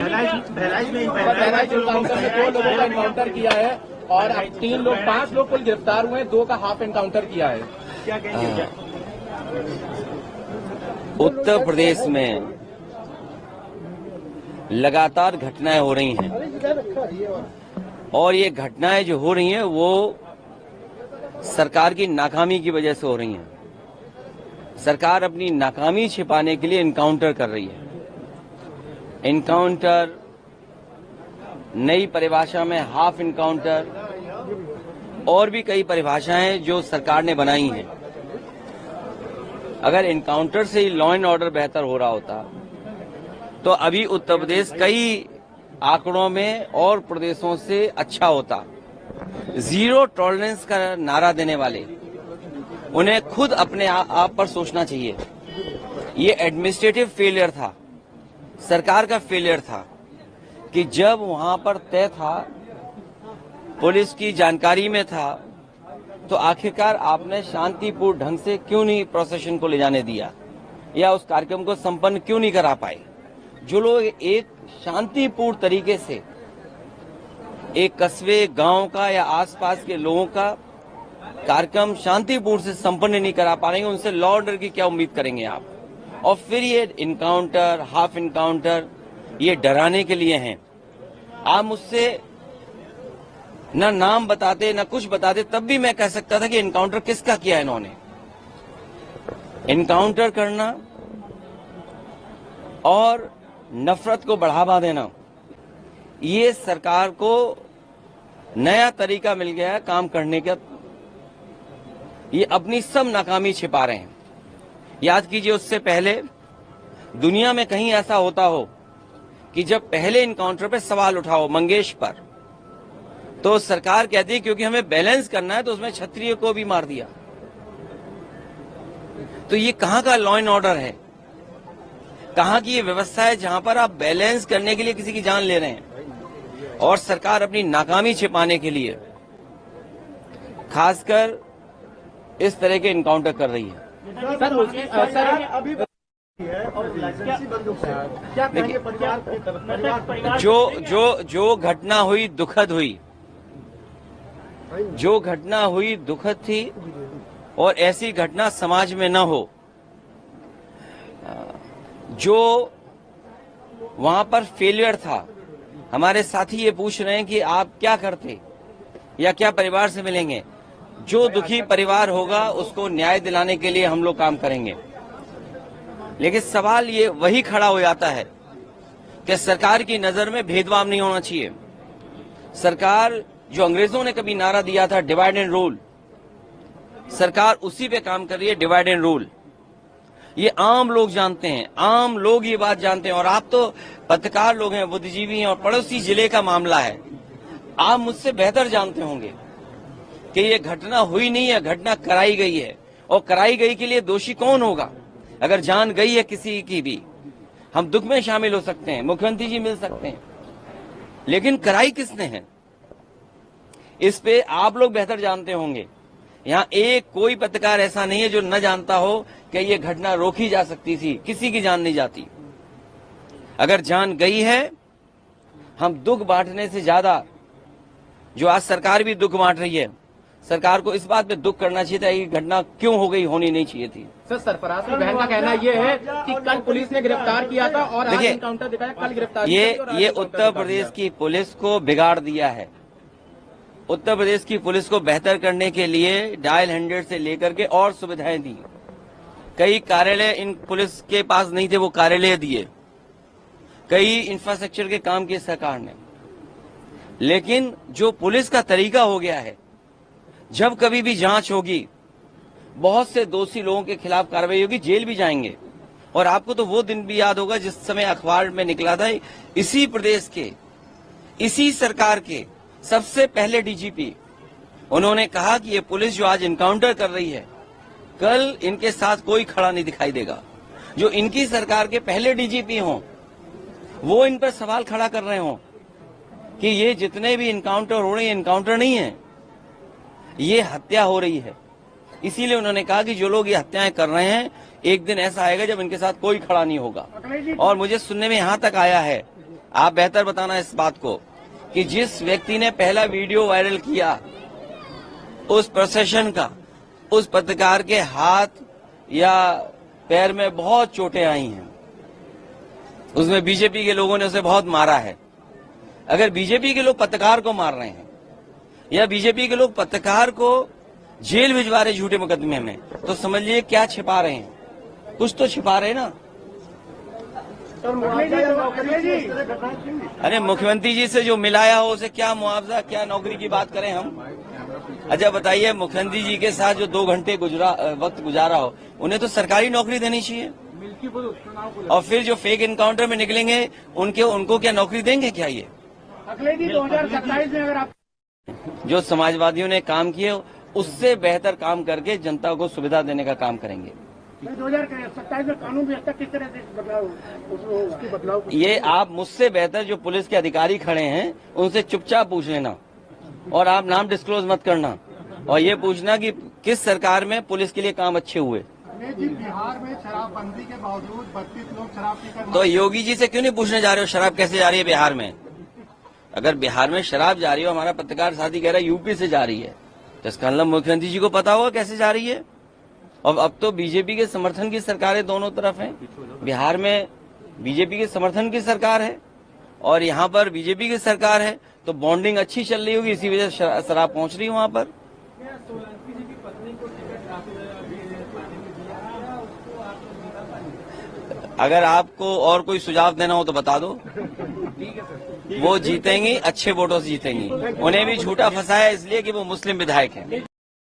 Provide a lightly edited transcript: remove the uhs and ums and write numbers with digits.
Bahraich encounter में 2 लोगों का एनकाउंटर किया है और 5 लोग कुल गिरफ्तार हुए हैं, 2 का हाफ एनकाउंटर किया है। क्या कहेंगे? उत्तर प्रदेश में लगातार घटनाएं हो रही हैं और ये घटनाएं जो हो रही हैं वो सरकार की नाकामी की वजह से हो रही हैं। सरकार अपनी नाकामी छिपाने के लिए एनकाउंटर कर रही है। एनकाउंटर, नई परिभाषा में हाफ एनकाउंटर और भी कई परिभाषाएं जो सरकार ने बनाई हैं। अगर एनकाउंटर से ही लॉ एंड ऑर्डर बेहतर हो रहा होता तो अभी उत्तर प्रदेश कई आंकड़ों में और प्रदेशों से अच्छा होता। जीरो टॉलरेंस का नारा देने वाले उन्हें खुद अपने आप पर सोचना चाहिए। ये एडमिनिस्ट्रेटिव फेलियर था, सरकार का फेलियर था कि जब वहां पर तय था, पुलिस की जानकारी में था, तो आखिरकार आपने शांतिपूर्ण ढंग से क्यों नहीं प्रोसेशन को ले जाने दिया या उस कार्यक्रम को संपन्न क्यों नहीं करा पाए। जो लोग एक शांतिपूर्ण तरीके से एक कस्बे, गांव का या आसपास के लोगों का कार्यक्रम शांतिपूर्ण से संपन्न नहीं करा पाएंगे, उनसे लॉ ऑर्डर की क्या उम्मीद करेंगे आप। और फिर ये इनकाउंटर, हाफ इनकाउंटर, ये डराने के लिए हैं। आप मुझसे न नाम बताते न कुछ बताते, तब भी मैं कह सकता था कि इनकाउंटर किसका किया है इन्होंने। इनकाउंटर करना और नफरत को बढ़ावा देना, ये सरकार को नया तरीका मिल गया है काम करने का। ये अपनी सब नाकामी छिपा रहे हैं। याद कीजिए, उससे पहले दुनिया में कहीं ऐसा होता हो कि जब पहले इनकाउंटर पे सवाल उठाओ मंगेश पर, तो सरकार कहती है क्योंकि हमें बैलेंस करना है तो उसमें क्षत्रिय को भी मार दिया। तो ये कहां का लॉ एंड ऑर्डर है? कहां की ये व्यवस्था है जहां पर आप बैलेंस करने के लिए किसी की जान ले रहे हैं? और सरकार अपनी नाकामी छिपाने के लिए खासकर इस तरह के इनकाउंटर कर रही है। जो घटना हुई दुखद हुई, जो घटना हुई दुखद थी और ऐसी घटना समाज में न हो। जो वहां पर फेलियर था, हमारे साथी ये पूछ रहे हैं कि आप क्या करते या क्या परिवार से मिलेंगे। जो दुखी परिवार होगा उसको न्याय दिलाने के लिए हम लोग काम करेंगे। लेकिन सवाल ये वही खड़ा हो जाता है कि सरकार की नजर में भेदभाव नहीं होना चाहिए। सरकार, जो अंग्रेजों ने कभी नारा दिया था डिवाइड एंड रूल, सरकार उसी पे काम कर रही है, डिवाइड एंड रूल। ये आम लोग जानते हैं, आम लोग ये बात जानते हैं। और आप तो पत्रकार लोग हैं, बुद्धिजीवी हैं, और पड़ोसी जिले का मामला है। आप मुझसे बेहतर जानते होंगे कि ये घटना हुई नहीं है, घटना कराई गई है। और कराई गई के लिए दोषी कौन होगा? अगर जान गई है किसी की भी, हम दुख में शामिल हो सकते हैं, मुख्यमंत्री जी मिल सकते हैं, लेकिन कराई किसने है इस पे आप लोग बेहतर जानते होंगे। यहाँ एक कोई पत्रकार ऐसा नहीं है जो न जानता हो कि ये घटना रोकी जा सकती थी। किसी की जान नहीं जाती। अगर जान गई है, हम दुख बांटने से ज्यादा, जो आज सरकार भी दुख बांट रही है, सरकार को इस बात पे दुख करना चाहिए था कि घटना क्यों हो गई, होनी नहीं चाहिए थी। सर, सरफराज की बहन का कहना यह है कि कल पुलिस ने गिरफ्तार किया था और आज एनकाउंटर दिखाया, कल गिरफ्तार। ये उत्तर प्रदेश की पुलिस को बिगाड़ दिया है। उत्तर प्रदेश की पुलिस को बेहतर करने के लिए डायल 100 से लेकर के और सुविधाएं दी। कई कार्यालय इन पुलिस के पास नहीं थे, वो कार्यालय दिए। कई इंफ्रास्ट्रक्चर के काम किए सरकार ने। लेकिन जो पुलिस का तरीका हो गया है, जब कभी भी जांच होगी, बहुत से दोषी लोगों के खिलाफ कार्रवाई होगी, जेल भी जाएंगे। और आपको तो वो दिन भी याद होगा जिस समय अखबार में निकला था, इसी प्रदेश के, इसी सरकार के सबसे पहले डीजीपी, उन्होंने कहा कि ये पुलिस जो आज इनकाउंटर कर रही है, कल इनके साथ कोई खड़ा नहीं दिखाई देगा। जो इनकी सरकार के पहले डीजीपी हों, वो इन पर सवाल खड़ा कर रहे हों कि ये जितने भी इनकाउंटर हो रहे हैं, इनकाउंटर नहीं है, ये हत्या हो रही है। इसीलिए उन्होंने कहा कि जो लोग ये हत्याएं कर रहे हैं, एक दिन ऐसा आएगा जब इनके साथ कोई खड़ा नहीं होगा। और मुझे सुनने में यहाँ तक आया है आप बेहतर बताना इस बात को कि जिस व्यक्ति ने पहला वीडियो वायरल किया उस प्रोसेशन का, उस पत्रकार के हाथ या पैर में बहुत चोटें आई हैं, उसमें बीजेपी के लोगों ने उसे बहुत मारा है। अगर बीजेपी के लोग पत्रकार को मार रहे हैं या बीजेपी के लोग पत्रकार को जेल भिजवा रहे झूठे मुकदमे में, तो समझिए क्या छिपा रहे हैं, कुछ तो छिपा रहे हैं ना। अरे मुख्यमंत्री जी से जो मिलाया हो उसे क्या मुआवजा, क्या नौकरी की बात करें हम। अच्छा बताइए, मुख्यमंत्री जी के साथ जो 2 घंटे वक्त गुजारा हो, उन्हें तो सरकारी नौकरी देनी चाहिए। और फिर जो फेक इनकाउंटर में निकलेंगे उनको क्या नौकरी देंगे क्या ये? अगले जी 2027 में अगर आप जो समाजवादियों ने काम किए उससे बेहतर काम करके जनता को सुविधा देने का काम करेंगे। 2027 में कानून व्यवस्था किस तरह से बदलाव ये आप मुझसे बेहतर जो पुलिस के अधिकारी खड़े हैं उनसे चुपचाप पूछ लेना, और आप नाम डिस्क्लोज मत करना, और ये पूछना कि किस सरकार में पुलिस के लिए काम अच्छे हुए। जी बिहार में शराबबंदी के बावजूद 32 लोग शराब पीकर तो योगी जी से क्यों नहीं पूछने जा रहे हो शराब कैसे जा रही है बिहार में? अगर बिहार में शराब जा रही हो, हमारा पत्रकार साथी कह रहा है यूपी से जा रही है, तो इसका मतलब मुख्यमंत्री जी को पता होगा कैसे जा रही है। और अब तो बीजेपी के समर्थन की सरकारें दोनों तरफ हैं। बिहार में बीजेपी के समर्थन की सरकार है और यहाँ पर बीजेपी की सरकार है, तो बॉन्डिंग अच्छी चल रही होगी, इसी वजह से शराब पहुंच रही है वहां पर। अगर आपको और कोई सुझाव देना हो तो बता दो। वो जीतेंगी, अच्छे वोटों से जीतेंगी। उन्हें भी झूठा फंसाया इसलिए कि वो मुस्लिम विधायक हैं।